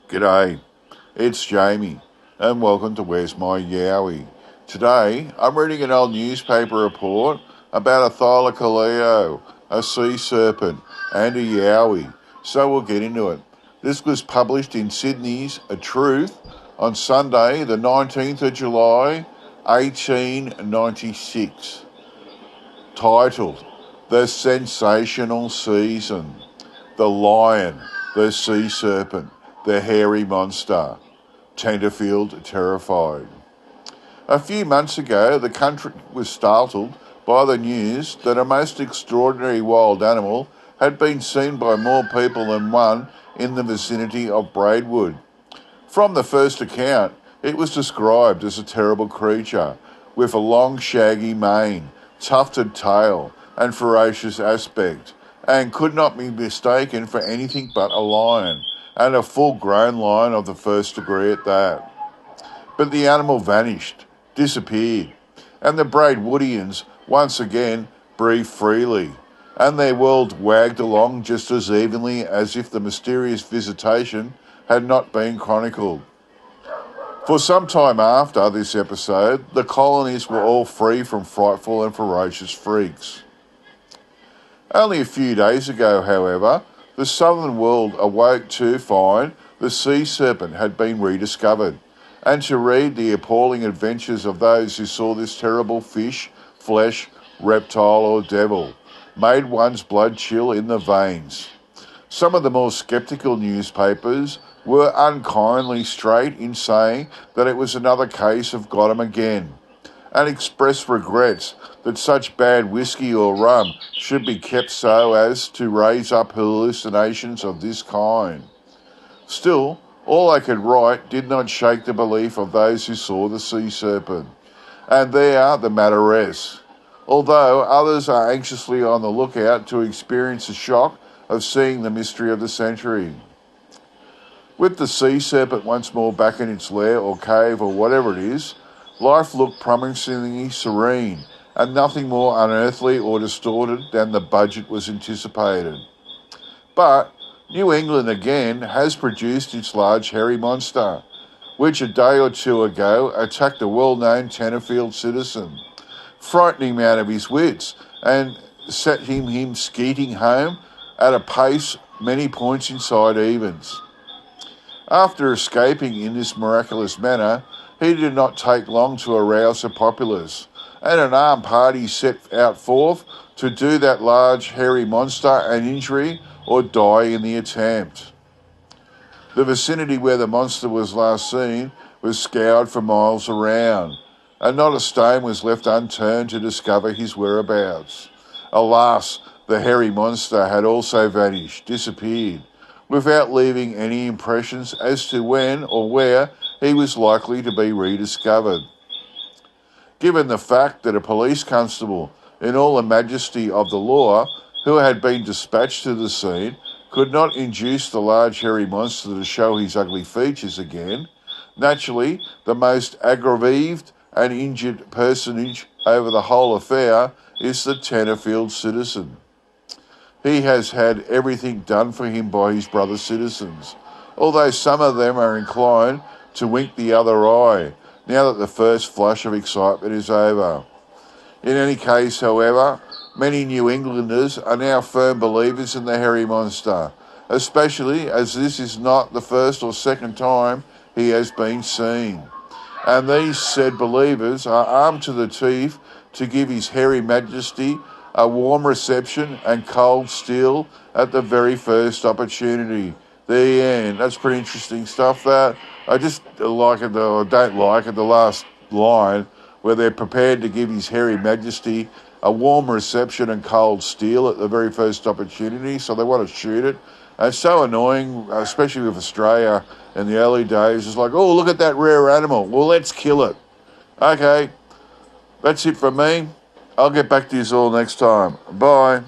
G'day, it's Jamie, and welcome to Where's My Yowie. Today, I'm reading an old newspaper report about a Thylacoleos, a sea serpent, and a yowie, so we'll get into it. This was published in Sydney's A Truth on Sunday, the 19th of July, 1896. Titled, The Sensational Season. The lion, the sea serpent, the hairy monster. Tenterfield terrified. A few months ago, the country was startled by the news that a most extraordinary wild animal had been seen by more people than one in the vicinity of Braidwood. From the first account, it was described as a terrible creature with a long shaggy mane, tufted tail, and ferocious aspect, and could not be mistaken for anything but a lion, and a full-grown lion of the first degree at that. But the animal vanished, disappeared, and the Braidwoodians once again breathed freely, and their world wagged along just as evenly as if the mysterious visitation had not been chronicled. For some time after this episode, the colonies were all free from frightful and ferocious freaks. Only a few days ago, however, the southern world awoke to find the sea serpent had been rediscovered, and to read the appalling adventures of those who saw this terrible fish, flesh, reptile or devil made one's blood chill in the veins. Some of the more sceptical newspapers were unkindly straight in saying that it was another case of got 'em again, and expressed regrets that such bad whiskey or rum should be kept so as to raise up hallucinations of this kind. Still, all I could write did not shake the belief of those who saw the sea serpent, and there the matter rests, although others are anxiously on the lookout to experience the shock of seeing the mystery of the century. With the sea serpent once more back in its lair or cave or whatever it is, life looked promisingly serene, and nothing more unearthly or distorted than the budget was anticipated. But New England again has produced its large hairy monster, which a day or two ago attacked a well-known Tenterfield citizen, frightening him out of his wits and set him skeeting home at a pace many points inside evens. After escaping in this miraculous manner, he did not take long to arouse the populace, and an armed party set out forth to do that large hairy monster an injury or die in the attempt. The vicinity where the monster was last seen was scoured for miles around, and not a stone was left unturned to discover his whereabouts. Alas, the hairy monster had also vanished, disappeared, without leaving any impressions as to when or where he was likely to be rediscovered. Given the fact that a police constable, in all the majesty of the law, who had been dispatched to the scene, could not induce the large hairy monster to show his ugly features again, naturally the most aggrieved and injured personage over the whole affair is the Tenterfield citizen. He has had everything done for him by his brother citizens, although some of them are inclined to wink the other eye, now that the first flush of excitement is over. In any case, however, many New Englanders are now firm believers in the hairy monster, especially as this is not the first or second time he has been seen. And these said believers are armed to the teeth to give his hairy majesty a warm reception and cold steel at the very first opportunity. The end. That's pretty interesting stuff, that. I just like it, though I don't like it, the last line, where they're prepared to give his hairy majesty a warm reception and cold steel at the very first opportunity, so they want to shoot it. And it's so annoying, especially with Australia in the early days. It's like, oh, look at that rare animal. Well, let's kill it. Okay, that's it from me. I'll get back to you all next time. Bye.